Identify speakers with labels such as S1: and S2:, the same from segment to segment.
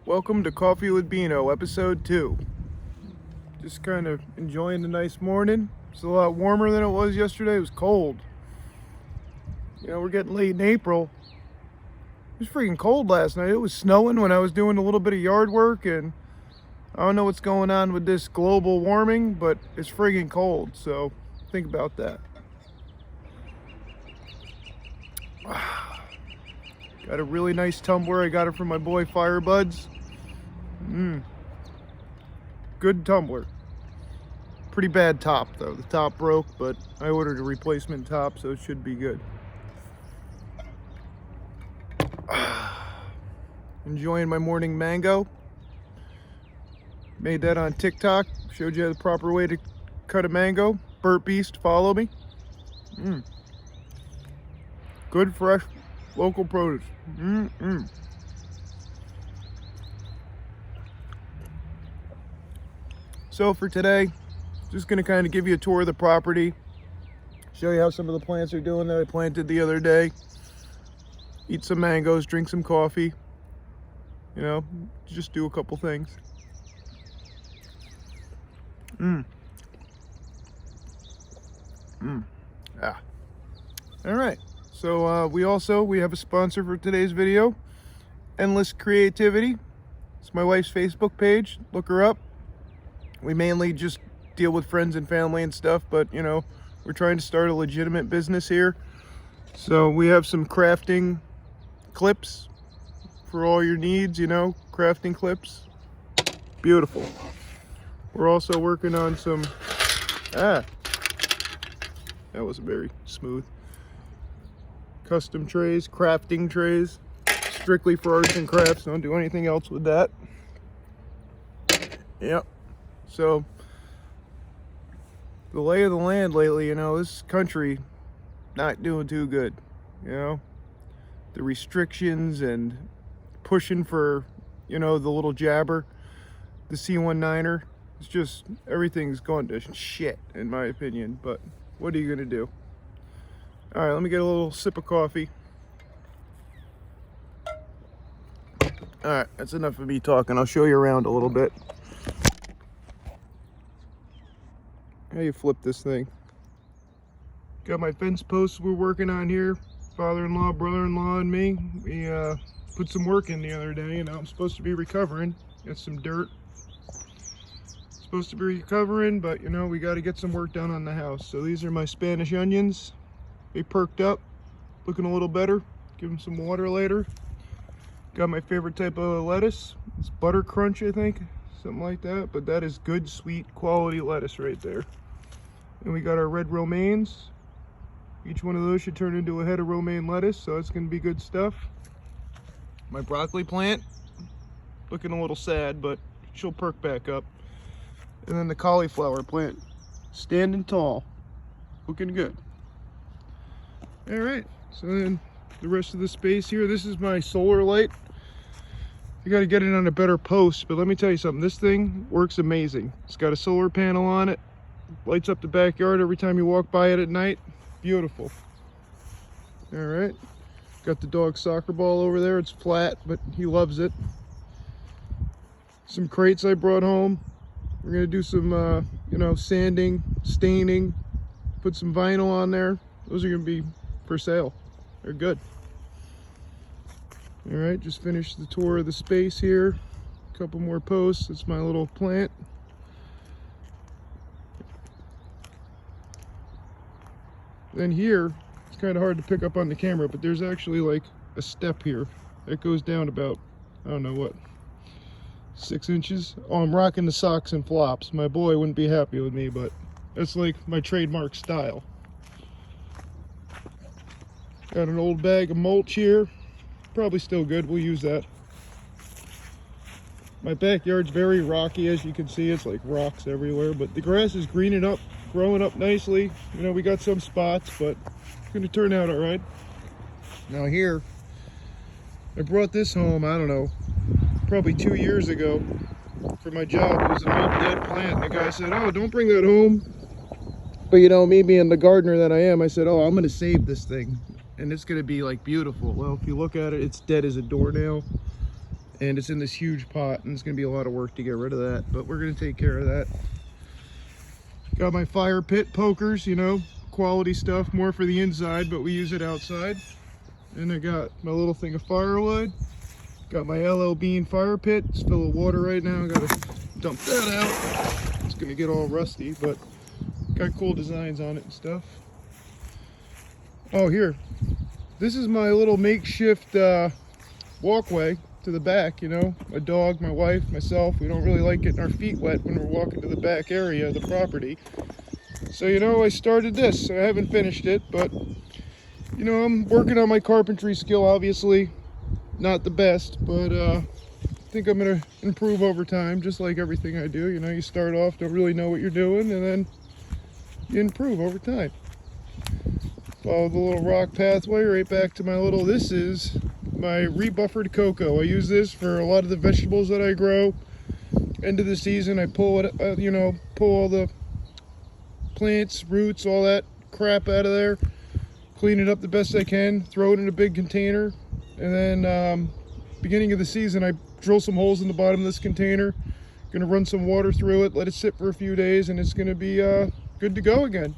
S1: Welcome to Coffee with Beano, episode 2. Just kind of enjoying the nice morning. It's a lot warmer than it was yesterday. It was cold. You know, we're getting late in April. It was freaking cold last night. It was snowing when I was doing a little bit of yard work, and I don't know what's going on with this global warming, but it's freaking cold, so think about that. Got a really nice tumbler. I got it from my boy Firebuds. Good tumbler. Pretty bad top though. The top broke, but I ordered a replacement top, so it should be good. Enjoying my morning mango. Made that on TikTok. Showed you the proper way to cut a mango. Burt Beast, follow me. Good, fresh, local produce. So for today, just gonna kind of give you a tour of the property, show you how some of the plants are doing that I planted the other day, eat some mangoes, drink some coffee, you know, just do a couple things. All right, so we have a sponsor for today's video, Endless Creativity. It's my wife's Facebook page. Look her up. We mainly just deal with friends and family and stuff, but you know, we're trying to start a legitimate business here. So we have some crafting clips for all your needs, you know, crafting clips. Beautiful. We're also working on some, that was very smooth. Custom trays, crafting trays, strictly for arts and crafts. Don't do anything else with that. Yep. So, the lay of the land lately, you know, this country not doing too good, you know. The restrictions and pushing for, you know, the little jabber, the C19er. It's just, everything's going to shit, in my opinion, but what are you going to do? All right, let me get a little sip of coffee. All right, that's enough of me talking. I'll show you around a little bit. How you flip this thing? Got my fence posts we're working on here. Father-in-law, brother-in-law, and me. We put some work in the other day. You know, I'm supposed to be recovering. Got some dirt. Supposed to be recovering, but you know, we got to get some work done on the house. So these are my Spanish onions. They perked up, looking a little better. Give them some water later. Got my favorite type of lettuce. It's butter crunch, I think. Something like that, but that is good, sweet, quality lettuce right there. And we got our red romaines. Each one of those should turn into a head of romaine lettuce, so it's gonna be good stuff. My broccoli plant, looking a little sad, but she'll perk back up. And then the cauliflower plant, standing tall, looking good. All right, so then the rest of the space here, this is my solar light. You got to get it on a better post, but let me tell you something, this thing works amazing. It's got a solar panel on it, lights up the backyard every time you walk by it at night. Beautiful. All right, got the dog soccer ball over there. It's flat, but he loves it. Some crates I brought home. We're gonna do some you know, sanding, staining, put some vinyl on there. Those are gonna be for sale. They're good. All right, just finished the tour of the space here. A couple more posts. It's my little plant. Then here, it's kind of hard to pick up on the camera, but there's actually like a step here that goes down about, I don't know what, 6 inches. Oh, I'm rocking the socks and flops. My boy wouldn't be happy with me, but that's like my trademark style. Got an old bag of mulch here. Probably still good, we'll use that. My backyard's very rocky, as you can see. It's like rocks everywhere, but the grass is greening up, growing up nicely. You know, we got some spots, but it's gonna turn out all right. Now here, I brought this home, I don't know, probably 2 years ago for my job. It was an old dead plant. The guy said, oh, don't bring that home. But you know, me being the gardener that I am, I said, oh, I'm gonna save this thing. And it's gonna be like beautiful. Well, if you look at it, it's dead as a doornail. and it's in this huge pot, and it's going to be a lot of work to get rid of that, but we're going to take care of that. Got my fire pit pokers, you know, quality stuff, more for the inside, but we use it outside. And I got my little thing of firewood. Got my LL Bean fire pit. It's full of water right now. I gotta dump that out. It's gonna get all rusty, but got cool designs on it and stuff. Oh, here. This is my little makeshift walkway to the back, you know. My dog, my wife, myself, we don't really like getting our feet wet when we're walking to the back area of the property. So, you know, I started this. I haven't finished it, but, you know, I'm working on my carpentry skill, obviously. Not the best, but I think I'm going to improve over time, just like everything I do. You know, you start off, don't really know what you're doing, and then you improve over time. Follow the little rock pathway right back to my little, this is my rebuffered cocoa. I use this for a lot of the vegetables that I grow. End of the season, I pull it, you know, pull all the plants, roots, all that crap out of there, clean it up the best I can, throw it in a big container, and then beginning of the season I drill some holes in the bottom of this container, gonna run some water through it, let it sit for a few days, and it's gonna be good to go again.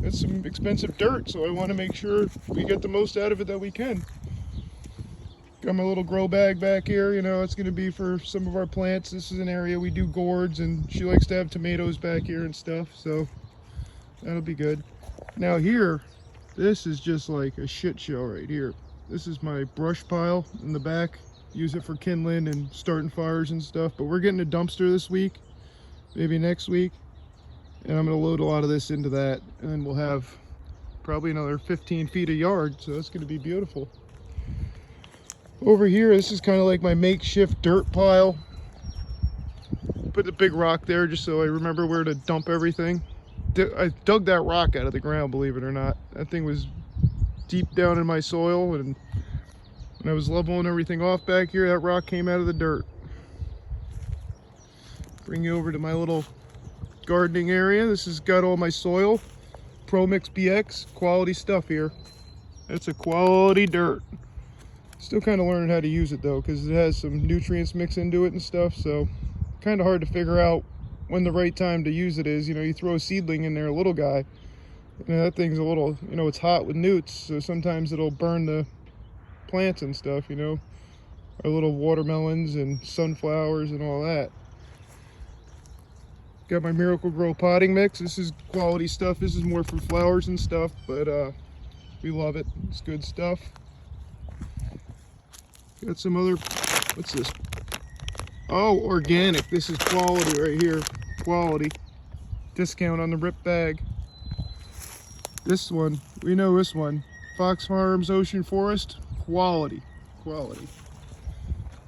S1: It's some expensive dirt, so I want to make sure we get the most out of it that we can. Got my little grow bag back here, you know, it's going to be for some of our plants. This is an area we do gourds, and she likes to have tomatoes back here and stuff, so that'll be good. Now here, this is just like a shit show right here. This is my brush pile in the back. Use it for kindling and starting fires and stuff, but we're getting a dumpster this week, maybe next week, and I'm going to load a lot of this into that, and then we'll have probably another 15 feet of yard, so that's going to be beautiful. Over here, this is kind of like my makeshift dirt pile. Put a big rock there just so I remember where to dump everything. I dug that rock out of the ground, believe it or not. That thing was deep down in my soil, and when I was leveling everything off back here, that rock came out of the dirt. Bring you over to my little gardening area. This has got all my soil. ProMix BX, quality stuff here. It's a quality dirt. Still kind of learning how to use it though, because it has some nutrients mixed into it and stuff, so kind of hard to figure out when the right time to use it is. You know, you throw a seedling in there, a little guy, and that thing's a little, you know, it's hot with newts, so sometimes it'll burn the plants and stuff, you know, our little watermelons and sunflowers and all that. Got my Miracle Grow potting mix. This is quality stuff. This is more for flowers and stuff, but we love it. It's good stuff. Got some other, what's this? Oh, organic. This is quality right here. Quality. Discount on the rip bag. This one, we know this one. Fox Farms Ocean Forest. Quality. Quality.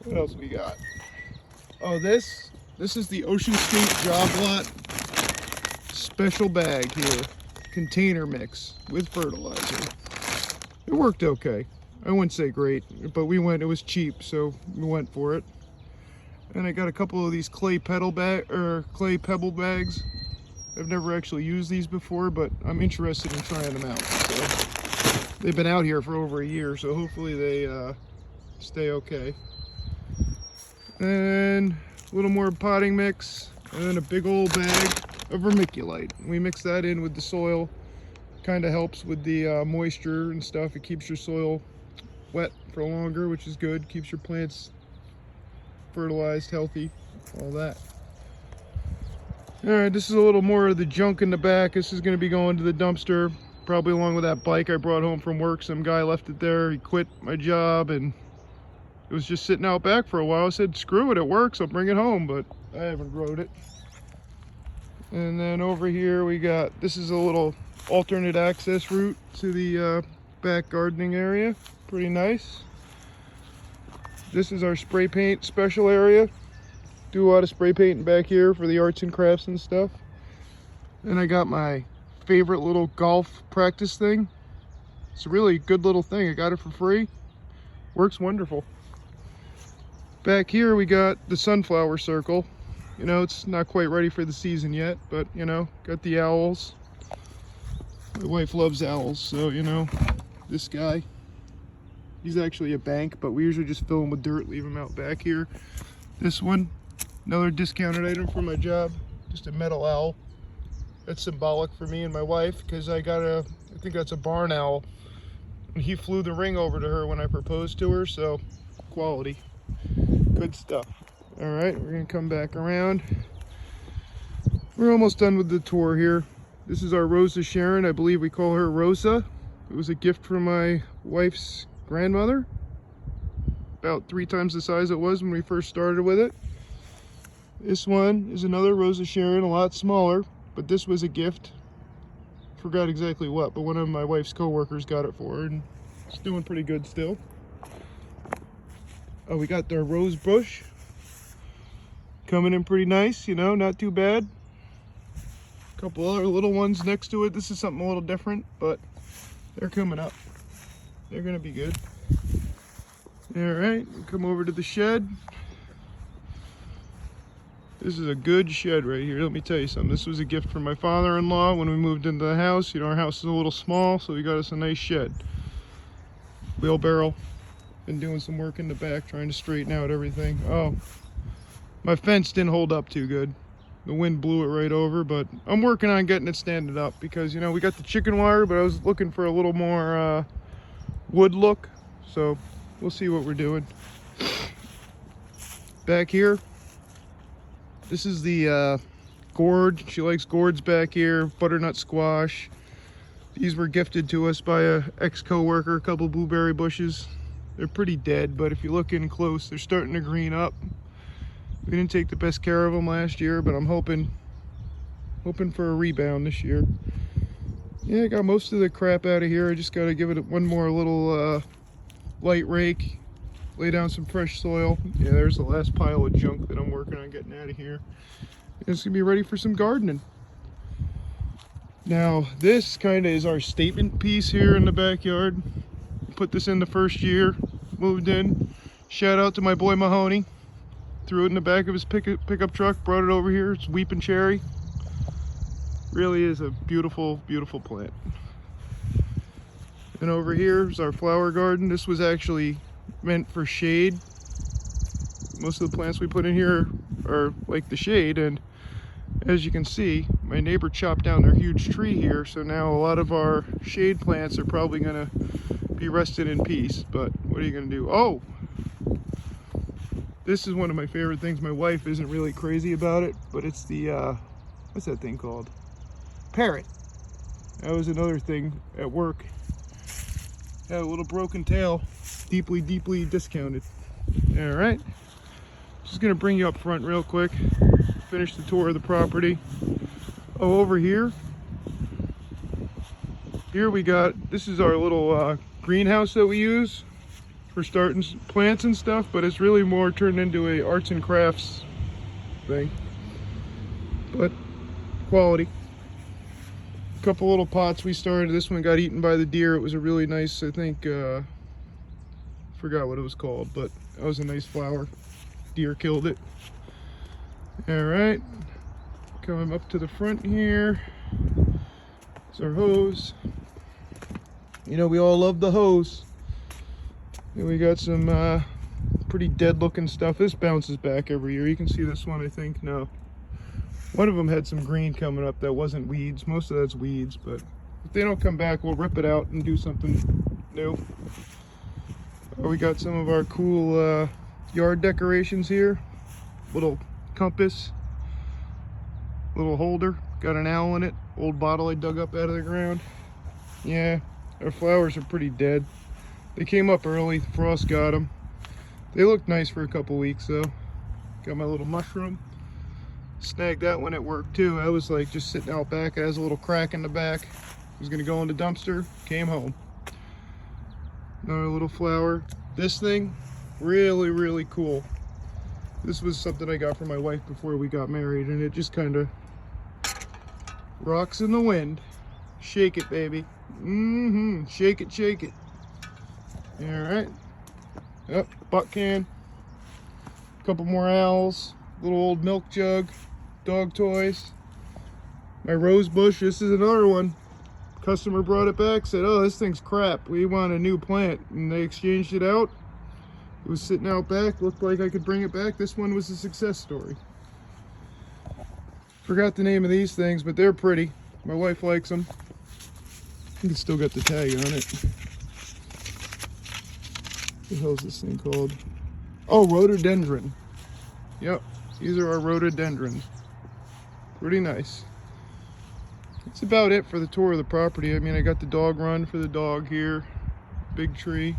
S1: What else we got? Oh, this is the Ocean State Job Lot special bag here. Container mix with fertilizer. It worked okay. I wouldn't say great, but we went, it was cheap, so we went for it. And I got a couple of these clay pebble bags. I've never actually used these before, but I'm interested in trying them out. So they've been out here for over a year, so hopefully they stay okay. And a little more potting mix, and then a big old bag of vermiculite. We mix that in with the soil. Kind of helps with the moisture and stuff. It keeps your soil wet for longer, which is good. Keeps your plants fertilized, healthy, all that. All right, this is a little more of the junk in the back. This is going to be going to the dumpster, probably along with that bike I brought home from work. Some guy left it there. He quit my job, and it was just sitting out back for a while. I said, screw it, it works, I'll bring it home, but I haven't rode it. And then over here we got, this is a little alternate access route to the back gardening area. Pretty nice. This is our spray paint special area. Do a lot of spray painting back here for the arts and crafts and stuff. And I got my favorite little golf practice thing. It's a really good little thing. I got it for free. Works wonderful. Back here we got the sunflower circle. You know, it's not quite ready for the season yet, but you know, got the owls. My wife loves owls, so you know, this guy. He's actually a bank, but we usually just fill him with dirt, leave him out back here. This one, another discounted item for my job, just a metal owl. That's symbolic for me and my wife, because I think that's a barn owl. And he flew the ring over to her when I proposed to her, so quality. Good stuff. All right, we're gonna come back around. We're almost done with the tour here. This is our Rosa Sharon. I believe we call her Rosa. It was a gift from my wife's grandmother. About 3 times the size it was when we first started with it. This one is another Rosa Sharon, a lot smaller, but this was a gift. Forgot exactly what, but one of my wife's co-workers got it for her, and it's doing pretty good still. Oh, we got our rose bush coming in pretty nice, you know, not too bad. A couple other little ones next to it. This is something a little different, but they're coming up. They're gonna be good. All right, come over to the shed. This is a good shed right here. Let me tell you something. This was a gift from my father-in-law when we moved into the house. You know, our house is a little small, so he got us a nice shed. Wheelbarrow. Been doing some work in the back, trying to straighten out everything. Oh, my fence didn't hold up too good. The wind blew it right over, but I'm working on getting it standing up because, you know, we got the chicken wire, but I was looking for a little more wood look, so we'll see what we're doing. Back here, this is the gourd. She likes gourds back here, butternut squash. These were gifted to us by a ex-co-worker, a couple blueberry bushes. They're pretty dead, but if you look in close, they're starting to green up. We didn't take the best care of them last year, but I'm hoping for a rebound this year. Yeah, I got most of the crap out of here. I just got to give it one more little light rake, lay down some fresh soil. Yeah, there's the last pile of junk that I'm working on getting out of here. And it's gonna be ready for some gardening. Now, this kind of is our statement piece here in the backyard. Put this in the first year, moved in. Shout out to my boy Mahoney. Threw it in the back of his pickup truck, brought it over here. It's weeping cherry. Really is a beautiful, beautiful plant. And over here is our flower garden. This was actually meant for shade. Most of the plants we put in here are like the shade, and as you can see, my neighbor chopped down their huge tree here, so now a lot of our shade plants are probably gonna be rested in peace. But what are you gonna do? Oh! This is one of my favorite things. My wife isn't really crazy about it, but it's the, what's that thing called? Parrot. That was another thing at work. Had a little broken tail, deeply, deeply discounted. All right, just gonna bring you up front real quick, finish the tour of the property. Oh, over here we got, this is our little greenhouse that we use for starting plants and stuff, but it's really more turned into a arts and crafts thing, but quality. A couple little pots we started. This one got eaten by the deer. It was a really nice, I think, forgot what it was called, but that was a nice flower. Deer killed it. All right, coming up to the front here is our hose. You know, we all love the hose. And we got some pretty dead looking stuff. This bounces back every year. You can see this one, I think. No, one of them had some green coming up that wasn't weeds. Most of that's weeds, but if they don't come back, we'll rip it out and do something new. We got some of our cool yard decorations here. Little compass, little holder, got an owl in it, old bottle I dug up out of the ground. Yeah, our flowers are pretty dead. They came up early, frost got them. They looked nice for a couple weeks though. Got my little mushroom. Snagged that one at work too. I was like just sitting out back. It has a little crack in the back. Was gonna go in the dumpster, came home. Another little flower. This thing, really, really cool. This was something I got from my wife before we got married, and it just kind of rocks in the wind. Shake it, baby. Shake it, shake it. All right. Yep, butt can. A couple more owls. Little old milk jug. Dog toys. My rose bush. This is another one. Customer brought it back, said, oh, this thing's crap, we want a new plant, and they exchanged it out. It was sitting out back, looked like I could bring it back. This one was a success story. Forgot the name of these things, but they're pretty. My wife likes them. I think it's still got the tag on it. What the hell is this thing called? Oh, rhododendron. Yep, these are our rhododendrons. Pretty nice. That's about it for the tour of the property. I mean, I got the dog run for the dog here. Big tree.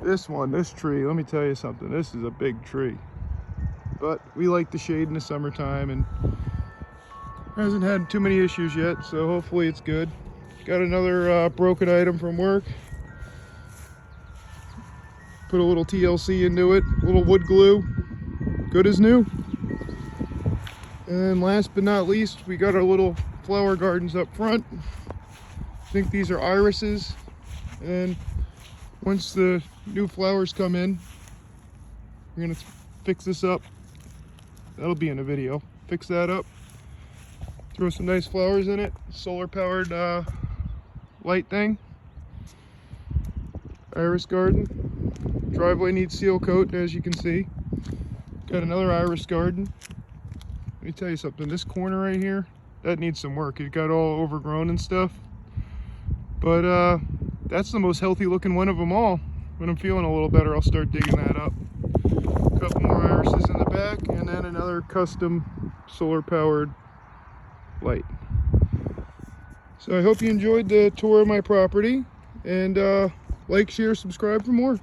S1: This tree, let me tell you something. This is a big tree. But we like the shade in the summertime and hasn't had too many issues yet, so hopefully it's good. Got another broken item from work. Put a little TLC into it, a little wood glue. Good as new. And last but not least, we got our little flower gardens up front. I think these are irises. And once the new flowers come in, we're gonna fix this up. That'll be in a video. Fix that up. Throw some nice flowers in it. Solar powered light thing. Iris garden. Driveway needs seal coat, as you can see. Got another iris garden. Let me tell you something. This corner right here, that needs some work. It got all overgrown and stuff. But that's the most healthy looking one of them all. When I'm feeling a little better, I'll start digging that up. A couple more irises in the back, and then another custom solar powered light. So I hope you enjoyed the tour of my property, and like, share, subscribe for more.